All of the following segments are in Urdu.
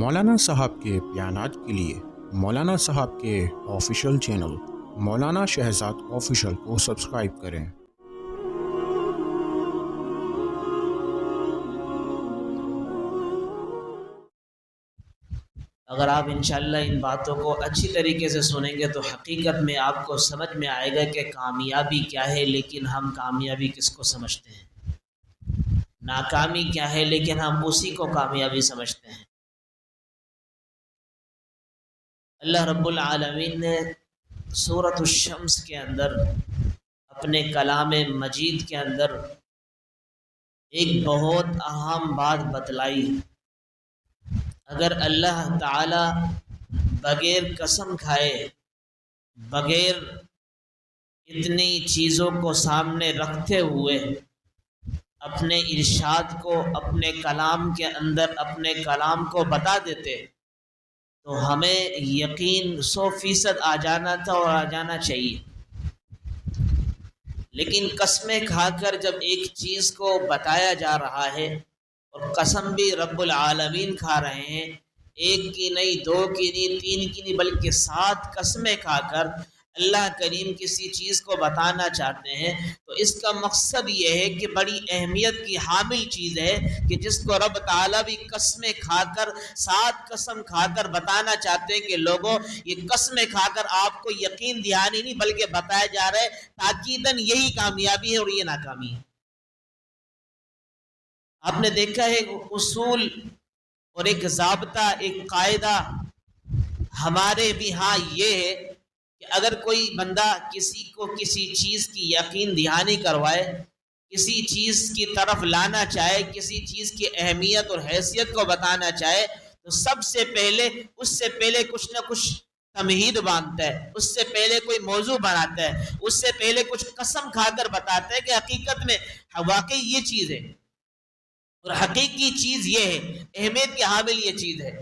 مولانا صاحب کے بیانات کے لیے مولانا صاحب کے آفیشیل چینل مولانا شہزاد آفیشیل کو سبسکرائب کریں۔ اگر آپ انشاءاللہ ان باتوں کو اچھی طریقے سے سنیں گے تو حقیقت میں آپ کو سمجھ میں آئے گا کہ کامیابی کیا ہے، لیکن ہم کامیابی کس کو سمجھتے ہیں، ناکامی کیا ہے لیکن ہم اسی کو کامیابی سمجھتے ہیں۔ اللہ رب العالمین نے سورۃ الشمس کے اندر اپنے کلام مجید کے اندر ایک بہت اہم بات بتلائی۔ اگر اللہ تعالی بغیر قسم کھائے، بغیر اتنی چیزوں کو سامنے رکھتے ہوئے اپنے ارشاد کو اپنے کلام کے اندر اپنے کلام کو بتا دیتے تو ہمیں یقین 100% آ جانا تھا اور آ جانا چاہیے۔ لیکن قسمیں کھا کر جب ایک چیز کو بتایا جا رہا ہے اور قسم بھی رب العالمین کھا رہے ہیں، ایک کی نہیں، دو کی نہیں، تین کی نہیں، بلکہ 7 قسمیں کھا کر اللہ کریم کسی چیز کو بتانا چاہتے ہیں تو اس کا مقصد یہ ہے کہ بڑی اہمیت کی حامل چیز ہے کہ جس کو رب تعالیٰ بھی قسمیں کھا کر 7 قسم کھا کر بتانا چاہتے ہیں کہ لوگوں یہ قسمیں کھا کر آپ کو یقین دہانی نہیں بلکہ بتایا جا رہا ہے تاکیداً یہی کامیابی ہے اور یہ ناکامی ہے۔ آپ نے دیکھا ہے اصول اور ایک ضابطہ، ایک قاعدہ ہمارے بھی ہاں یہ ہے کہ اگر کوئی بندہ کسی کو کسی چیز کی یقین دہانی کروائے، کسی چیز کی طرف لانا چاہے، کسی چیز کی اہمیت اور حیثیت کو بتانا چاہے تو سب سے پہلے اس سے پہلے کچھ نہ کچھ تمہید باندھتا ہے، اس سے پہلے کوئی موضوع بناتا ہے، اس سے پہلے کچھ قسم کھا کر بتاتا ہے کہ حقیقت میں واقعی یہ چیز ہے اور حقیقی چیز یہ ہے، اہمیت کی حامل یہ چیز ہے۔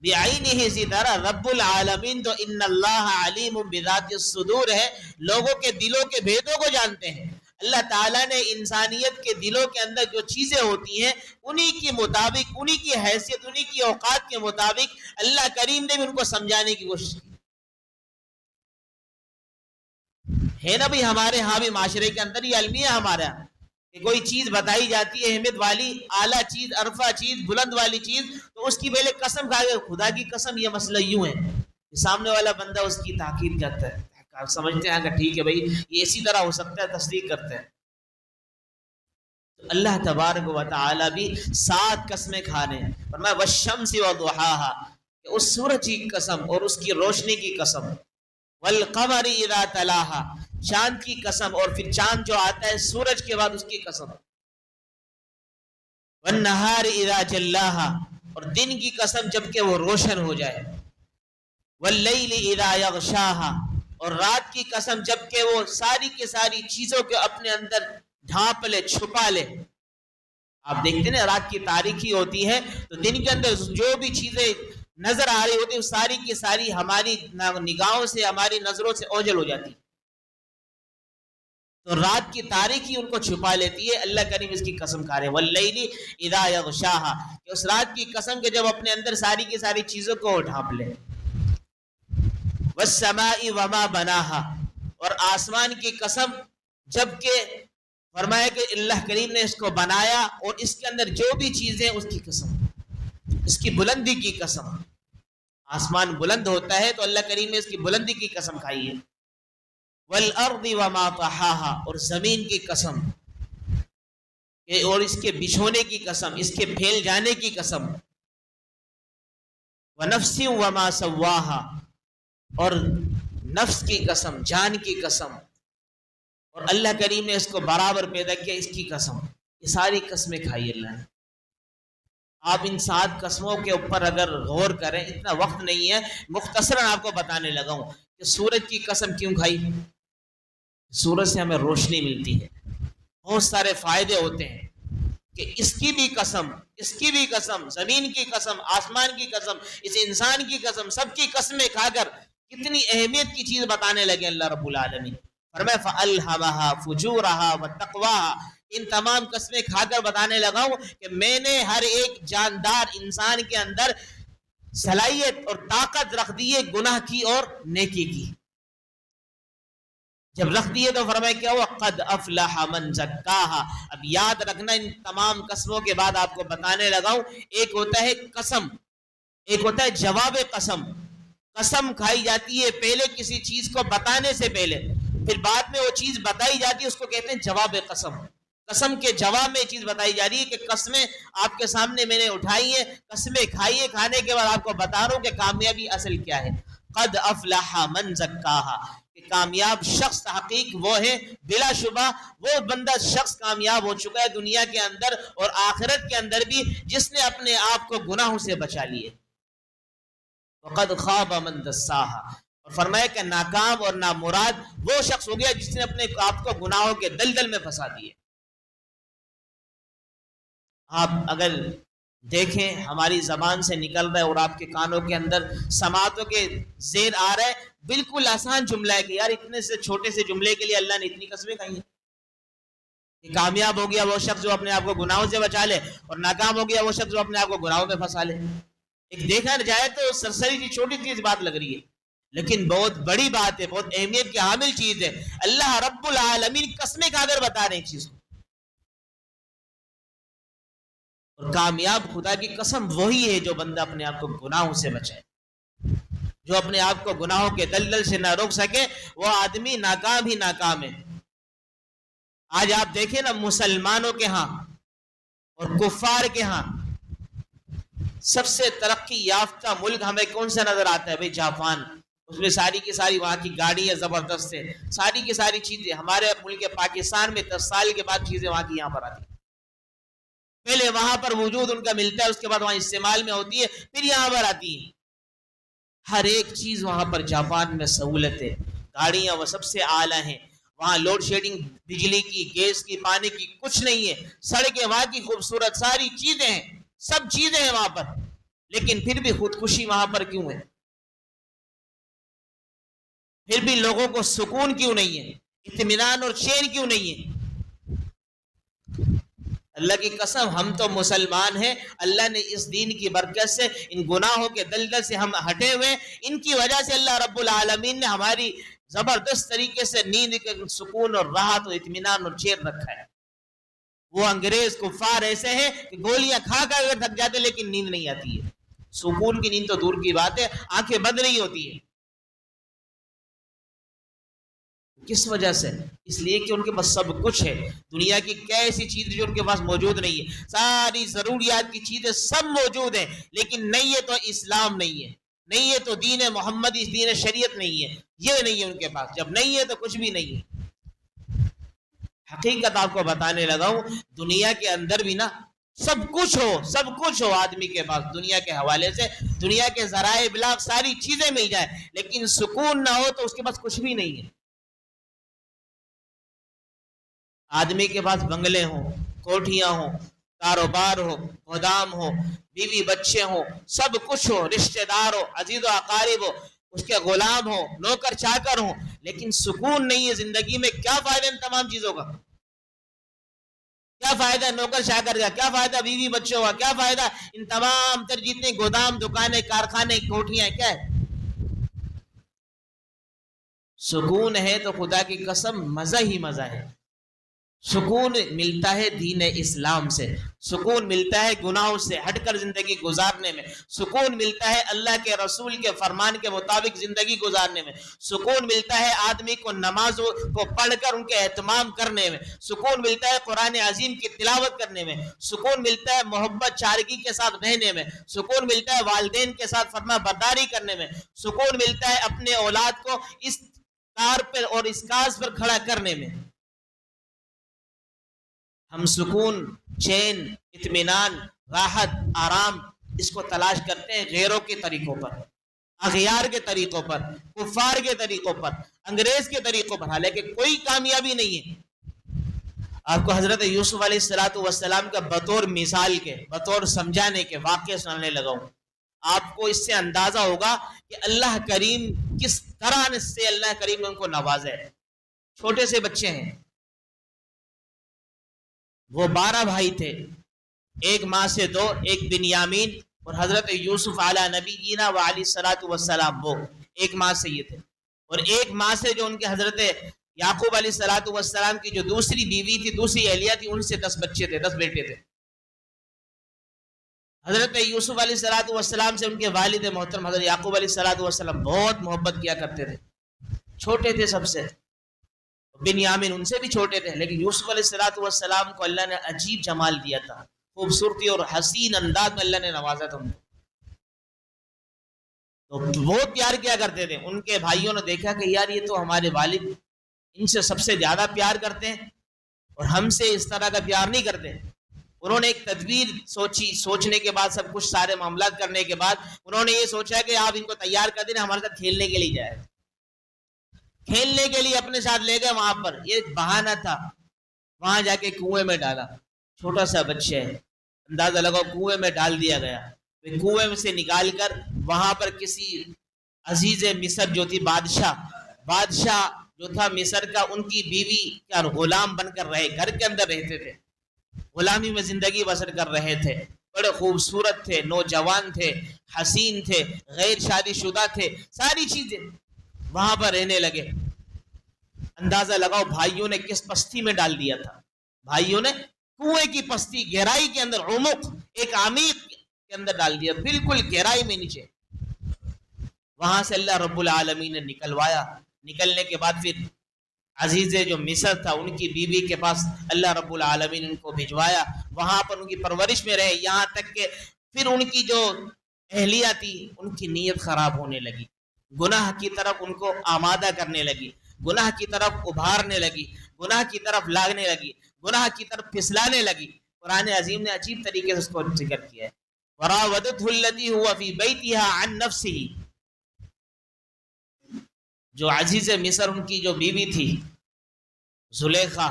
بعینہ اسی طرح رب العالمین تو ان اللہ علیم بذات الصدور ہے، لوگوں کے دلوں کے بھیدوں کو جانتے ہیں۔ اللہ تعالیٰ نے انسانیت کے دلوں کے اندر جو چیزیں ہوتی ہیں انہی کے مطابق، انہی کی حیثیت، انہی کی اوقات کے مطابق اللہ کریم نے بھی ان کو سمجھانے کی کوشش کی ہے نا۔ بھی ہمارے ہاں بھی معاشرے کے اندر یہ المیہ ہمارا کہ کوئی چیز بتائی جاتی ہے اہمیت والی، اعلیٰ چیز، عرفہ چیز، بلند والی چیز، تو اس کی پہلے قسم کھا کے خدا کی قسم یہ مسئلہ یوں ہے، سامنے والا بندہ اس کی تحقیر کرتا ہے، سمجھتے ہیں کہ ٹھیک ہے بھائی یہ اسی طرح ہو سکتا ہے، تصدیق کرتے ہیں۔ تو اللہ تبارک و تعالی بھی 7 قسمیں کھا رہے ہیں، فرمایا والشمس وضحاها، کہ اس سورج کی قسم اور اس کی روشنی کی قسم، والقمر اذا تلاها، چاند کی قسم اور پھر چاند جو آتا ہے سورج کے بعد اس کی قسم، والنہار اذا جلاها، اور دن کی قسم جبکہ وہ روشن ہو جائے، واللیل اذا یغشاها، اور رات کی قسم جبکہ وہ ساری کی ساری چیزوں کے اپنے اندر ڈھانپ لے، چھپا لے۔ آپ دیکھتے ہیں رات کی تاریکی ہوتی ہے تو دن کے اندر جو بھی چیزیں نظر آ رہی ہوتی ہیں ساری کی ساری ہماری نگاہوں سے، ہماری نظروں سے اوجھل ہو جاتی، تو رات کی تاریکی ان کو چھپا لیتی ہے۔ اللہ کریم اس کی قسم کھا رہے ہیں واللیل اذا یغشاها، کہ اس رات کی قسم کہ جب اپنے اندر ساری کی ساری چیزوں کو ڈھانپ لے، والسماء وما بناها، اور آسمان کی قسم جبکہ فرمایا کہ اللہ کریم نے اس کو بنایا اور اس کے اندر جو بھی چیزیں اس کی قسم، اس کی بلندی کی قسم، آسمان بلند ہوتا ہے تو اللہ کریم نے اس کی بلندی کی قسم کھائی ہے۔ والارض وما طحاها، اور زمین کی قسم اور اس کے بچھونے کی قسم، اس کے پھیل جانے کی قسم، ونفس وما سواها، اور نفس کی قسم، جان کی قسم، اور اللہ کریم نے اس کو برابر پیدا کیا، اس کی قسم، یہ ساری قسمیں کھائی اللہ نے۔ آپ ان 7 قسموں کے اوپر اگر غور کریں، اتنا وقت نہیں ہے، مختصراً آپ کو بتانے لگا ہوں کہ سورج کی قسم کیوں کھائی۔ سورج سے ہمیں روشنی ملتی ہے، بہت سارے فائدے ہوتے ہیں کہ اس کی بھی قسم، اس کی بھی قسم، زمین کی قسم، آسمان کی قسم، اس انسان کی قسم، سب کی قسمیں کھا کر کتنی اہمیت کی چیز بتانے لگے اللہ رب العالمین۔ فرمایا فَأَلْهَمَهَا فُجُورَهَا وَتَقْوَاهَا، ان تمام قسمیں کھا کر بتانے لگا ہوں کہ میں نے ہر ایک جاندار انسان کے اندر صلاحیت اور طاقت رکھ دی ہے گناہ کی اور نیکی کی. جب رکھ دیے تو فرمایا کیا ہوا؟ قد افلح من زکاہا. اب یاد رکھنا ان تمام قسموں کے بعد آپ کو بتانے لگا ہوں. ایک ہوتا ہے قسم، ایک ہوتا ہے جواب قسم. قسم کھائی جاتی ہے پہلے کسی چیز کو بتانے سے پہلے، پھر بعد میں وہ چیز بتائی جاتی ہے، اس کو کہتے ہیں جواب قسم. قسم کے جواب میں یہ چیز بتائی جا رہی ہے کہ قسمیں آپ کے سامنے میں نے اٹھائی ہیں، قسمیں کھائی ہیں، کھانے کے بعد آپ کو بتا رہا ہوں کہ کامیابی اصل کیا ہے. قد افلح من زکاہا، کہ کامیاب شخص تحقیق وہ ہے، بلا شبہ وہ بندہ شخص کامیاب ہو چکا ہے دنیا کے اندر اور آخرت کے اندر بھی، جس نے اپنے آپ کو گناہوں سے بچا لیے. وقد خاب من دساہا، اور فرمایا کہ ناکام اور نامراد وہ شخص ہو گیا جس نے اپنے آپ کو گناہوں کے دلدل میں پھنسا دیے. آپ اگر دیکھیں ہماری زبان سے نکل رہا ہے اور آپ کے کانوں کے اندر سماعتوں کے زیر آ رہا ہے، بالکل آسان جملہ ہے کہ یار اتنے سے چھوٹے سے جملے کے لیے اللہ نے اتنی قسمیں کھائی ہیں. کہ کامیاب ہو گیا وہ شخص جو اپنے آپ کو گناہوں سے بچا لے، اور ناکام ہو گیا وہ شخص جو اپنے آپ کو گناہوں میں پھنسا لے. ایک دیکھا جائے تو سرسری سی چھوٹی چیز بات لگ رہی ہے، لیکن بہت بڑی بات ہے، بہت اہمیت کی حامل چیز ہے. اللہ رب العالمین قسمیں کھا کر بتا رہے ہیں چیز کو. اور کامیاب خدا کی قسم وہی ہے جو بندہ اپنے آپ کو گناہوں سے بچائے، جو اپنے آپ کو گناہوں کے دلدل سے نہ روک سکے، وہ آدمی ناکام ہی ناکام ہے. آج آپ دیکھیں نا مسلمانوں کے ہاں اور کفار کے ہاں سب سے ترقی یافتہ ملک ہمیں کون سا نظر آتا ہے؟ بھئی جاپان. اس میں ساری کی ساری وہاں کی گاڑیاں زبردست ہیں، ساری کی ساری چیزیں. ہمارے ملک پاکستان میں 10 سال کے بعد چیزیں وہاں کی یہاں پر آتی ہیں. پہلے وہاں پر وجود ان کا ملتا ہے، اس کے بعد وہاں استعمال میں ہوتی ہے، پھر یہاں پر آتی ہے. ہر ایک چیز وہاں پر جاپان میں سہولت ہے، گاڑیاں وہ سب سے اعلیٰ ہیں. وہاں لوڈ شیڈنگ بجلی کی، گیس کی، پانی کی کچھ نہیں ہے. سڑکیں وہاں کی خوبصورت، ساری چیزیں ہیں، سب چیزیں ہیں وہاں پر. لیکن پھر بھی خودکشی وہاں پر کیوں ہے؟ پھر بھی لوگوں کو سکون کیوں نہیں ہے؟ اطمینان اور چین کیوں نہیں ہے؟ اللہ کی قسم ہم تو مسلمان ہیں، اللہ نے اس دین کی برکت سے، ان گناہوں کے دلدل سے ہم ہٹے ہوئے، ان کی وجہ سے اللہ رب العالمین نے ہماری زبردست طریقے سے نیند کے سکون اور راحت اور اطمینان اور چین رکھا ہے. وہ انگریز کفار ایسے ہیں کہ گولیاں کھا کر اگر تھک جاتے لیکن نیند نہیں آتی ہے. سکون کی نیند تو دور کی بات ہے، آنکھیں بند نہیں ہوتی ہے. کس وجہ سے؟ اس لیے کہ ان کے پاس سب کچھ ہے. دنیا کی کیا ایسی چیز جو ان کے پاس موجود نہیں ہے؟ ساری ضروریات کی چیزیں سب موجود ہیں، لیکن نہیں ہے تو اسلام نہیں ہے، نہیں ہے تو دین محمد، اس دین شریعت نہیں ہے. یہ نہیں ہے ان کے پاس. جب نہیں ہے تو کچھ بھی نہیں ہے. حقیقت آپ کو بتانے لگا ہوں، دنیا کے اندر بھی نا سب کچھ ہو، سب کچھ ہو آدمی کے پاس دنیا کے حوالے سے، دنیا کے ذرائع ابلاغ ساری چیزیں مل جائیں، لیکن سکون نہ ہو تو اس کے پاس کچھ بھی نہیں ہے. آدمی کے پاس بنگلے ہوں، کوٹھیاں ہوں، کاروبار ہو، گودام ہو، بیوی بچے ہوں، سب کچھ ہو، رشتہ دار ہو، عزیز و اقارب ہو، اس کے غلام ہو، نوکر چاکر ہوں، لیکن سکون نہیں ہے زندگی میں. کیا فائدہ ان تمام چیزوں کا؟ کیا فائدہ نوکر چاکر کا؟ کیا فائدہ بیوی بچوں کا؟ کیا فائدہ ان تمام تر جتنے گودام، دکانیں، کارخانے، کوٹھیاں؟ کیا ہے؟ سکون ہے تو خدا کی قسم مزہ ہی مزہ ہے. سکون ملتا ہے دین اسلام سے، سکون ملتا ہے گناہوں سے ہٹ کر زندگی گزارنے میں، سکون ملتا ہے اللہ کے رسول کے فرمان کے مطابق زندگی گزارنے میں، سکون ملتا ہے آدمی کو نمازوں کو پڑھ کر ان کے اہتمام کرنے میں، سکون ملتا ہے قرآن عظیم کی تلاوت کرنے میں، سکون ملتا ہے محبت چارگی کے ساتھ رہنے میں، سکون ملتا ہے والدین کے ساتھ فرما برداری کرنے میں، سکون ملتا ہے اپنے اولاد کو اس کار پر اور اس کاز پر کھڑا کرنے میں. ہم سکون، چین، اطمینان، راحت، آرام اس کو تلاش کرتے ہیں غیروں کے طریقوں پر، اغیار کے طریقوں پر، کفار کے طریقوں پر، انگریز کے طریقوں پر، حالانکہ کوئی کامیابی نہیں ہے. آپ کو حضرت یوسف علیہ السلام کا بطور مثال کے، بطور سمجھانے کے واقعہ سنانے لگا ہوں. آپ کو اس سے اندازہ ہوگا کہ اللہ کریم کس طرح سے اللہ کریم نے ان کو نوازا ہے. چھوٹے سے بچے ہیں، وہ 12 بھائی تھے، ایک ماں سے 2، ایک بنیامین اور حضرت یوسف علی نبینا و علیہ الصلوۃ والسلام، وہ ایک ماں سے یہ تھے، اور ایک ماں سے جو ان کے حضرت یعقوب علیہ الصلوۃ والسلام کی جو دوسری بیوی تھی، دوسری اہلیہ تھی، ان سے 10 بچے تھے، 10 بیٹے تھے۔ حضرت یوسف علیہ الصلوۃ والسلام سے ان کے والد محترم حضرت یعقوب علیہ الصلوۃ والسلام بہت محبت کیا کرتے تھے، چھوٹے تھے سب سے، بنیامین ان سے بھی چھوٹے تھے، لیکن یوسف علیہ الصلوۃ والسلام کو اللہ نے عجیب جمال دیا تھا، خوبصورتی اور حسین انداز میں اللہ نے نوازا تھا ان کو، تو بہت پیار کیا کرتے تھے۔ ان کے بھائیوں نے دیکھا کہ یار یہ تو ہمارے والد ان سے سب سے زیادہ پیار کرتے ہیں اور ہم سے اس طرح کا پیار نہیں کرتے۔ انہوں نے ایک تدبیر سوچی، سوچنے کے بعد سب کچھ سارے معاملات کرنے کے بعد انہوں نے یہ سوچا کہ آپ ان کو تیار کر دیں، ہمارے ساتھ کھیلنے کے لیے جائے، کھیلنے کے لیے اپنے ساتھ لے گئے وہاں پر، یہ بہانہ تھا، وہاں جا کے کنویں میں ڈالا، چھوٹا سا بچہ ہے، اندازہ لگاؤ کنویں میں ڈال دیا گیا، کنویں میں سے نکال کر وہاں پر کسی عزیز مصر جو تھی، بادشاہ جو تھا مصر کا، ان کی بیوی کیا غلام بن کر رہے، گھر کے اندر رہتے تھے، غلامی میں زندگی بسر کر رہے تھے، بڑے خوبصورت تھے، نوجوان تھے، حسین تھے، غیر شادی شدہ تھے، ساری چیزیں وہاں پر رہنے لگے۔ اندازہ لگاؤ بھائیوں نے کس پستی میں ڈال دیا تھا، بھائیوں نے کنویں کی پستی، گہرائی کے اندر، عمق، ایک عمیق کے اندر ڈال دیا، بالکل گہرائی میں نیچے۔ وہاں سے اللہ رب العالمین نے نکلوایا، نکلنے کے بعد پھر عزیز جو مصر تھا ان کی بیوی کے پاس اللہ رب العالمین نے ان کو بھجوایا، وہاں پر ان کی پرورش میں رہے، یہاں تک کہ پھر ان کی جو اہلیہ تھی ان کی نیت خراب ہونے لگی، گناہ کی طرف ان کو آمادہ کرنے لگی، گناہ کی طرف ابھارنے لگی، گناہ کی طرف لاگنے لگی، گناہ کی طرف پھسلانے لگی۔ قرآن عظیم نے عجیب طریقے سے اس کو ذکر کیا ہے، وراودته التي هو في بيتها عن نفسه، جو عزیز مصر ان کی جو بیوی تھی زلیخا،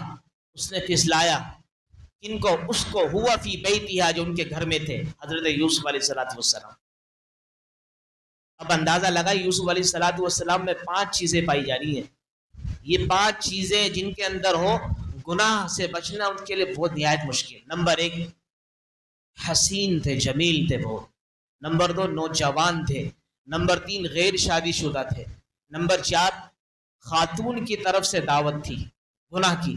اس نے پھسلایا کن کو؟ اس کو، ہوا فی بیتہا، جو ان کے گھر میں تھے حضرت یوسف علیہ السلام۔ اب اندازہ لگا یوسف علیہ السلام میں 5 چیزیں پائی جا رہی ہیں، یہ 5 چیزیں جن کے اندر ہو گناہ سے بچنا ان کے لیے بہت نہایت مشکل۔ نمبر 1 حسین تھے، جمیل تھے بہت، نمبر 2 نوجوان تھے، نمبر 3 غیر شادی شدہ تھے، نمبر 4 خاتون کی طرف سے دعوت تھی گناہ کی،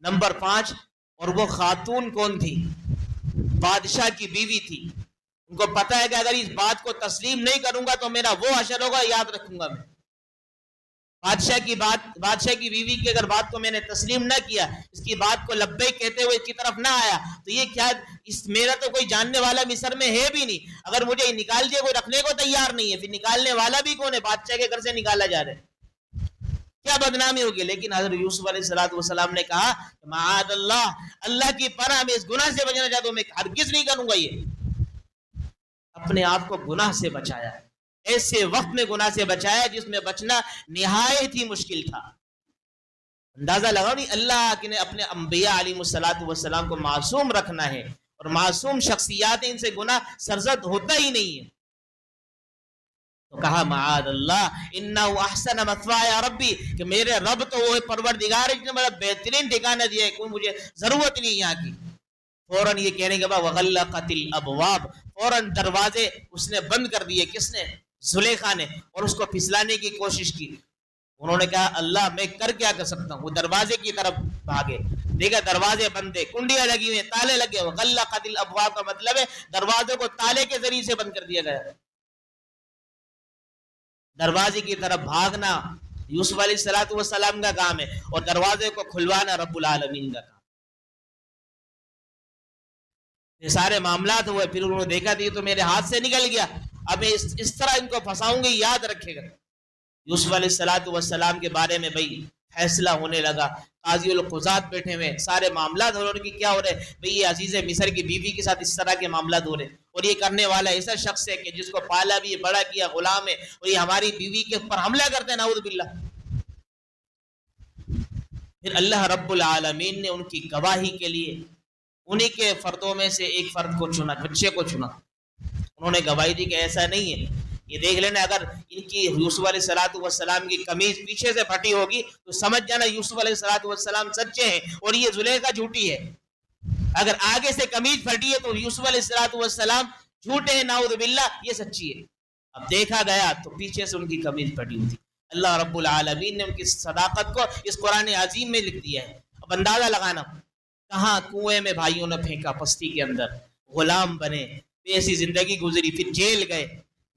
نمبر 5 اور وہ خاتون کون تھی؟ بادشاہ کی بیوی تھی، ان کو پتہ ہے کہ اگر اس بات کو تسلیم نہیں کروں گا تو میرا وہ حشر ہوگا، یاد رکھوں گا میں، بادشاہ کی بیوی کی اگر بات کو میں نے تسلیم نہ کیا، اس کی بات کو لبیک کہتے ہوئے اس کی طرف نہ آیا، تو یہ کیا، میرا تو کوئی جاننے والا مصر میں ہے بھی نہیں، اگر مجھے نکال دیا کوئی رکھنے کو تیار نہیں ہے، پھر نکالنے والا بھی کون ہے؟ بادشاہ کے گھر سے نکالا جا رہا ہے، کیا بدنامی ہوگی۔ لیکن حضرت یوسف علیہ السلام نے کہا معاذ اللہ کی پناہ، میں اس گناہ سے بچنا چاہتا ہوں، میں ہرگز نہیں کروں گا، یہ اپنے آپ کو گناہ سے بچایا، ایسے وقت میں گناہ سے بچایا جس میں بچنا نہایت ہی مشکل تھا۔ اندازہ لگاؤ نہیں، اللہ نے اپنے انبیاء علیہ السلام کو معصوم رکھنا ہے، اور معصوم شخصیات ان سے گناہ سرزد ہوتا ہی نہیں ہے، تو کہا معاذ اللہ انہ احسن مثوایا ربی، کہ میرے رب تو وہ پروردگار ہے جس نے بڑا بہترین ٹھکانہ دیا ہے، کوئی مجھے ضرورت نہیں یہاں کی۔ فوراً یہ کہنے کے بعد وغلقت الابواب، فوراً دروازے اس نے بند کر دیے، کس نے؟ زلیخا نے، اور اس کو پھسلانے کی کوشش کی۔ انہوں نے کہا اللہ میں کر کیا کر سکتا ہوں، وہ دروازے کی طرف بھاگے، دیکھا دروازے بندے، کنڈیاں لگی ہوئی ہیں، تالے لگے ہوئے، وغلقت الابواب کا مطلب ہے دروازے کو تالے کے ذریعے سے بند کر دیا گیا۔ دروازے کی طرف بھاگنا یوسف علیہ السلام کا کام ہے، اور دروازے کو کھلوانا رب العالمین کا کام۔ یہ سارے معاملات ہوئے، پھر انہوں نے دیکھا تھی تو میرے ہاتھ سے نکل گیا، اب میں اس طرح ان کو پھنساؤں گی، یاد رکھے گا۔ یوسف علیہ السلام کے بارے میں بھئی فیصلہ ہونے لگا، قاضی القضات بیٹھے ہوئے، سارے معاملات ہو رہے کہ کیا ہو رہے بھئی، یہ عزیز مصر کی بیوی کے ساتھ اس طرح کے معاملات ہو رہے، اور یہ کرنے والا ایسا شخص ہے کہ جس کو پالا بھی، بڑا کیا، غلام ہے، اور یہ ہماری بیوی کے اوپر حملہ کرتے ہیں، نعوذ باللہ۔ پھر اللہ رب العالمین نے ان کی گواہی کے لیے انہی کے فردوں میں سے ایک فرد کو چنا، بچے کو چنا، انہوں نے گواہی دی کہ ایسا نہیں ہے، یہ دیکھ لینا اگر ان کی یوسف علیہ السلام کی قمیض پیچھے سے پھٹی ہوگی تو سمجھ جانا یوسف علیہ السلام سچے ہیں اور یہ زلیخا جھوٹی ہے، اگر آگے سے قمیض پھٹی ہے تو یوسف علیہ السلام جھوٹے ہیں نعوذ باللہ، یہ سچی ہے. اب دیکھا گیا تو پیچھے سے ان کی قمیض پھٹی ہوئی تھی. اللہ رب العالمین نے ان کی صداقت کو اس قرآن عظیم میں لکھ دیا ہے. اب اندازہ لگانا کہاں کنویں میں بھائیوں نے پھینکا، پستی کے اندر غلام بنے، ایسی زندگی گزری، پھر جیل گئے.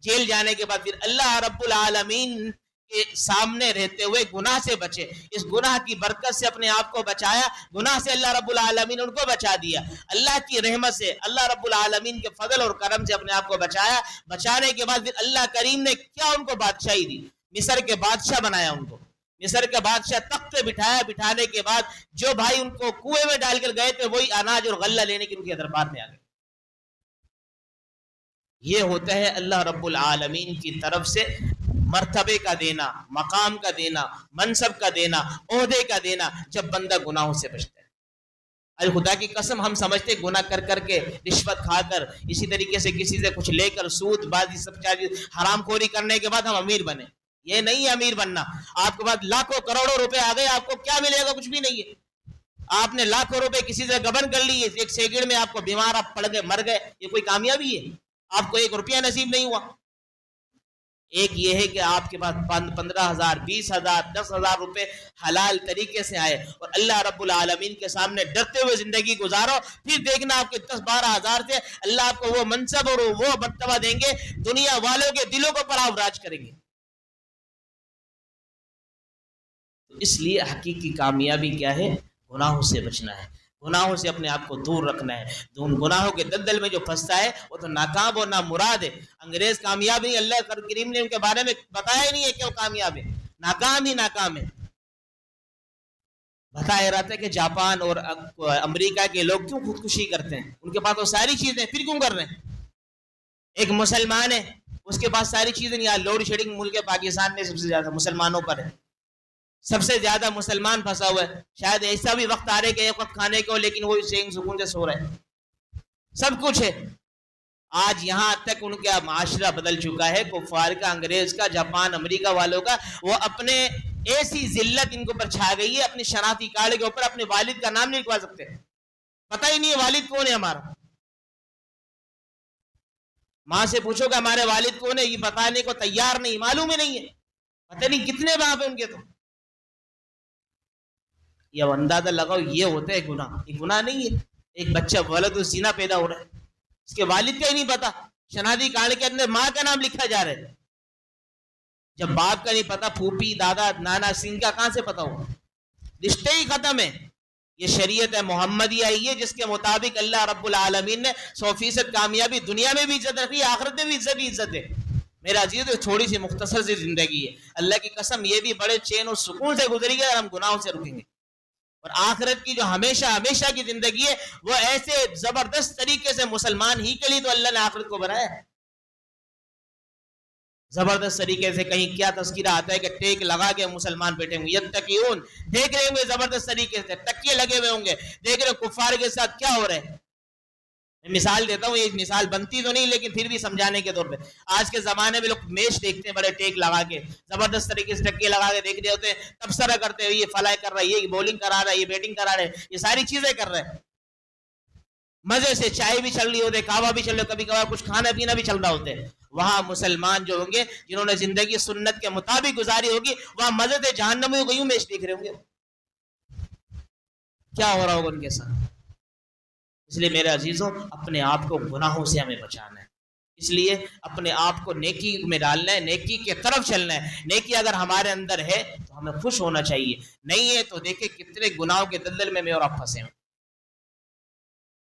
جیل جانے کے بعد پھر اللہ رب العالمین کے سامنے رہتے ہوئے گناہ سے بچے. اس گناہ کی برکت سے اپنے آپ کو بچایا، گناہ سے اللہ رب العالمین نے ان کو بچا دیا. اللہ کی رحمت سے، اللہ رب العالمین کے فضل اور کرم سے اپنے آپ کو بچایا. بچانے کے بعد پھر اللہ کریم نے کیا ان کو بادشاہی دی، مصر کے بادشاہ بنایا ان کو. مصر کے بادشاہ تخت پہ بٹھایا. بٹھانے کے بعد جو بھائی ان کو کنویں میں ڈال کر گئے تھے وہی اناج اور غلہ لینے کے ان کے دربار میں آ گئے. یہ ہوتا ہے اللہ رب العالمین کی طرف سے مرتبے کا دینا، مقام کا دینا، منصب کا دینا، عہدے کا دینا، جب بندہ گناہوں سے بچتا ہے. ارے خدا کی قسم ہم سمجھتے گناہ کر کر کے، رشوت کھا کر، اسی طریقے سے کسی سے کچھ لے کر، سود بازی سب چیز حرام خوری کرنے کے بعد ہم امیر بنے. یہ نہیں ہے امیر بننا. آپ کے پاس لاکھوں کروڑوں روپے آ گئے، آپ کو کیا ملے گا؟ کچھ بھی نہیں ہے. آپ نے لاکھوں روپے کسی سے گبن کر لی، ایک سیکنڈ میں آپ کو بیمار، آپ پڑ گئے، مر گئے، یہ کوئی کامیابی ہے؟ آپ کو 1 روپیہ نصیب نہیں ہوا. ایک یہ ہے کہ آپ کے پاس 15,000 20,000 10,000 روپے حلال طریقے سے آئے اور اللہ رب العالمین کے سامنے ڈرتے ہوئے زندگی گزارو. پھر دیکھنا آپ کے 10-12,000 سے اللہ آپ کو وہ منصب اور وہ مرتبہ دیں گے، دنیا والوں کے دلوں کو پر آپ راج کریں گے. تو اس لیے حقیقی کامیابی کیا ہے؟ گناہوں سے بچنا ہے، گناہوں سے اپنے آپ کو دور رکھنا ہے. گناہوں کے دلدل میں جو پھنستا ہے وہ تو ناکام اور نامراد ہے. انگریز کامیاب نہیں، اللہ کریم نے ان کے بارے میں بتایا ہی نہیں ہے کہ وہ کامیاب ہے، ناکام ہی ناکام ہے. بتایا رہتا ہے کہ جاپان اور امریکہ کے لوگ کیوں خودکشی کرتے ہیں؟ ان کے پاس تو ساری چیزیں، پھر کیوں کر رہے ہیں؟ ایک مسلمان ہے، اس کے پاس ساری چیزیں نہیں. لوڈ شیڈنگ ملک پاکستان میں سب سے زیادہ مسلمانوں پر ہے، سب سے زیادہ مسلمان پھنسا ہوا ہے. شاید ایسا بھی وقت آ رہے کہ ایک وقت کھانے کو، لیکن وہ سکون سے سو رہے ہیں. سب کچھ ہے. آج یہاں تک ان کا معاشرہ بدل چکا ہے، کفار کا، انگریز کا، جاپان امریکہ والوں کا. وہ اپنے ایسی ذلت ان کے اوپر چھا گئی ہے، اپنی شناختی کارڈ کے اوپر اپنے والد کا نام نہیں لکھوا سکتے. پتہ ہی نہیں ہے والد کون ہے ہمارا. ماں سے پوچھو کہ ہمارے والد کون ہے، یہ بتانے کو تیار نہیں، معلوم ہی نہیں ہے. پتہ نہیں کتنے باپ ہیں ان کے. تو یہ اندازہ لگاؤ، یہ ہوتا ہے گناہ. یہ گناہ نہیں ہے. ایک بچہ ولد الزنا پیدا ہو رہا ہے، اس کے والد کا ہی نہیں پتا، شناختی کارڈ کے اندر ماں کا نام لکھا جا رہا ہے. جب باپ کا نہیں پتا، پھوپھی دادا نانا سنگھ کا کہاں سے پتا ہوا؟ رشتے ہی ختم ہے. یہ شریعت محمدیہ آئی ہے جس کے مطابق اللہ رب العالمین نے 100% کامیابی دنیا میں بھی عزت رکھی، آخرت میں بھی عزت ہے. میرا عزیز تھوڑی سی مختصر سی زندگی ہے، اللہ کی قسم یہ بھی بڑے چین اور سکون سے گزری گا اگر ہم گناہوں سے رکیں گے. اور آخرت کی جو ہمیشہ ہمیشہ کی زندگی ہے وہ ایسے زبردست طریقے سے مسلمان ہی کے لیے تو اللہ نے آخرت کو بنایا ہے. زبردست طریقے سے کہیں کیا تذکرہ آتا ہے کہ ٹیک لگا کے مسلمان بیٹھے ہوں گے، یتقیون، دیکھ رہے ہوں گے زبردست طریقے سے، تکیے لگے ہوئے ہوں گے، دیکھ رہے کفار کے ساتھ کیا ہو رہا ہے. میں مثال دیتا ہوں، یہ مثال بنتی تو نہیں لیکن پھر بھی سمجھانے کے طور پہ. آج کے زمانے میں لوگ میچ دیکھتے ہیں بڑے ٹیک لگا کے، زبردست طریقے سے ٹکے لگا کے دیکھ رہے ہوتے ہیں، تبصرہ کرتے ہیں، یہ فلائی کر رہا ہے، یہ بولنگ کرا رہا ہے، یہ بیٹنگ کرا رہا ہے، یہ ساری چیزیں کر رہے ہیں. مزے سے چائے بھی چل رہی ہوتے، کعوہ بھی چل رہا، کبھی کبھار کچھ کھانا پینا بھی چل رہا ہوتے ہیں. وہاں مسلمان جو ہوں گے جنہوں نے زندگی سنت کے مطابق گزاری ہوگی، وہاں مزے سے جہنمیوں کو یوں میچ دیکھ رہے ہوں گے. کیا ہو رہا ہوگا ان کے ساتھ؟ اس لیے میرے عزیزوں، اپنے آپ کو گناہوں سے ہمیں بچانا ہے. اس لیے اپنے آپ کو نیکی میں ڈالنا ہے، نیکی کے طرف چلنا ہے. نیکی اگر ہمارے اندر ہے تو ہمیں خوش ہونا چاہیے، نہیں ہے تو دیکھیں کتنے گناہوں کے دلدل میں اور آپ پھنسے ہیں.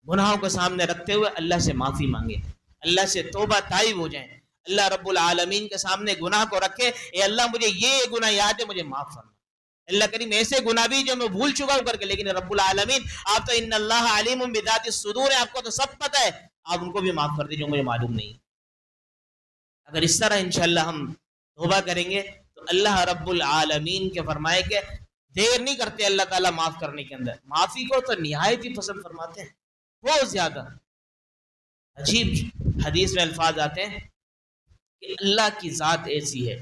گناہوں کو سامنے رکھتے ہوئے اللہ سے معافی مانگے، اللہ سے توبہ تائب ہو جائیں. اللہ رب العالمین کے سامنے گناہ کو رکھے، اے اللہ مجھے یہ گناہ یاد ہے، مجھے معاف فرما. اللہ کریم ایسے گناہ بھی جو میں بھول چکا ہوں کر کے، لیکن رب العالمین آپ تو ان اللہ علیم بذات الصدور ہے، آپ کو تو سب پتہ ہے، آپ ان کو بھی معاف کر دیجیے، مجھے معلوم نہیں. اگر اس طرح انشاءاللہ ہم توبہ کریں گے تو اللہ رب العالمین کے فرمائے کہ دیر نہیں کرتے اللہ تعالیٰ معاف کرنے کے اندر، معافی کو تو نہایت ہی پسند فرماتے ہیں، بہت زیادہ. عجیب حدیث میں الفاظ آتے ہیں کہ اللہ کی ذات ایسی ہے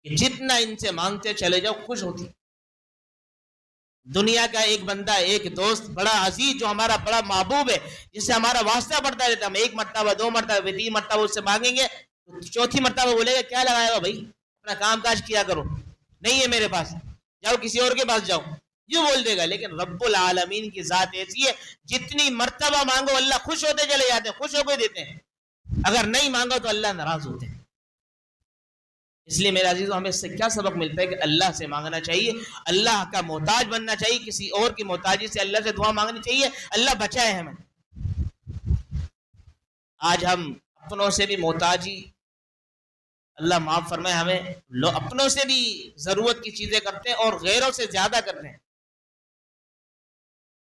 کہ جتنا ان سے مانگتے چلے جاؤ خوش ہوتی. دنیا کا ایک بندہ، ایک دوست بڑا عزیز جو ہمارا بڑا محبوب ہے، جس سے ہمارا واسطہ پڑتا رہتا ہے، ہم ایک مرتبہ 2 مرتبہ 3 مرتبہ اس سے مانگیں گے تو چوتھی مرتبہ بولے گا کیا لگایا ہوا بھائی، اپنا کام کاج کیا کرو، نہیں ہے میرے پاس، جاؤ کسی اور کے پاس جاؤ، یوں بول دے گا۔ لیکن رب العالمین کی ذات ایسی ہے جتنی مرتبہ مانگو اللہ خوش ہوتے چلے جاتے ہیں، خوش ہو کے دیتے ہیں، اگر نہیں مانگو تو اللہ ناراض ہوتے ہیں۔ اس لیے میرے عزیزوں ہمیں اس سے کیا سبق ملتا ہے کہ اللہ سے مانگنا چاہیے، اللہ کا محتاج بننا چاہیے، کسی اور کی محتاجی سے اللہ سے دعا مانگنی چاہیے، اللہ بچائے ہمیں۔ آج ہم اپنوں سے بھی محتاجی، اللہ معاف فرمائے، ہمیں اپنوں سے بھی ضرورت کی چیزیں کرتے ہیں اور غیروں سے زیادہ کرتے ہیں۔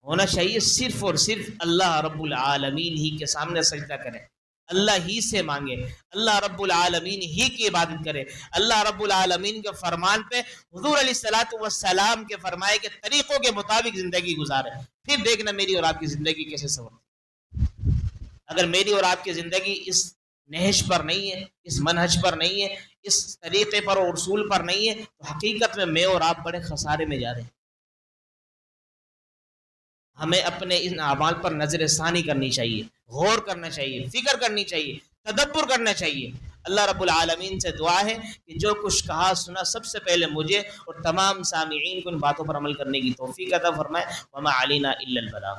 ہونا چاہیے صرف اور صرف اللہ رب العالمین ہی کے سامنے سجدہ کریں، اللہ ہی سے مانگے، اللہ رب العالمین ہی کی عبادت کرے، اللہ رب العالمین کے فرمان پہ حضور علیہ الصلوۃ والسلام کے فرمائے کے طریقوں کے مطابق زندگی گزارے، پھر دیکھنا میری اور آپ کی زندگی کیسے سنورتی۔ اگر میری اور آپ کی زندگی اس نہج پر نہیں ہے، اس منہج پر نہیں ہے، اس طریقے پر اور اصول پر نہیں ہے، تو حقیقت میں اور آپ بڑے خسارے میں جا رہے ہیں۔ ہمیں اپنے ان اعمال پر نظر ثانی کرنی چاہیے، غور کرنا چاہیے، فکر کرنی چاہیے، تدبر کرنا چاہیے۔ اللہ رب العالمین سے دعا ہے کہ جو کچھ کہا سنا سب سے پہلے مجھے اور تمام سامعین کو ان باتوں پر عمل کرنے کی توفیق عطا فرمائے۔ وما علینا الا البلاغ۔